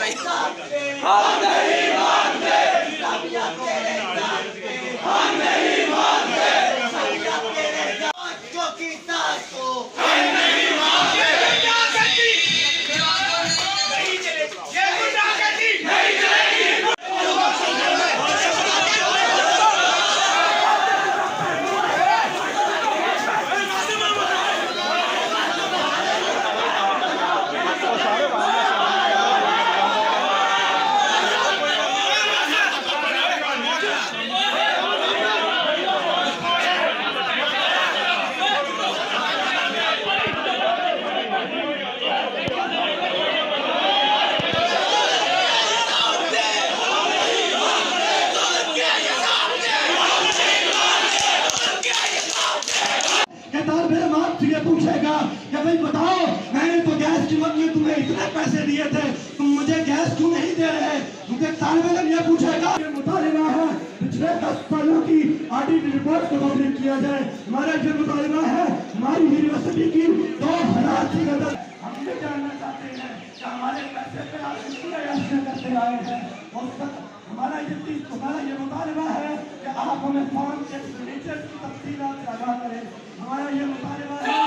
भाई। हम नहीं मानते, हम नहीं मानते, चौकीदार को हम नहीं मानते। नहीं चलेगी, ये गुंडागर्दी नहीं चलेगी। पूछेगा कि भाई बताओ, मैंने तो गैस कीमत में तुम्हें इतने पैसे दिए थे, तुम मुझे गैस क्यों नहीं दे रहे? मुझे तालमेल ये पूछेगा। ये मुतालिबा है पिछले 10 सालों की ऑडिट रिपोर्ट को पब्लिक किया जाए। हमारा जो मुतालिबा है हमारी यूनिवर्सिटी की 2000 की गदर। हम ये जानना चाहते हैं कि हमारे पैसे पे आप कितने ऐसे करते आए हैं। हमारा ये मुतालिबा है कि आप हमें फॉर्म के एक्सपेंडिचर की तफसीलात अदा करें। हमारा ये मुतालिबा है।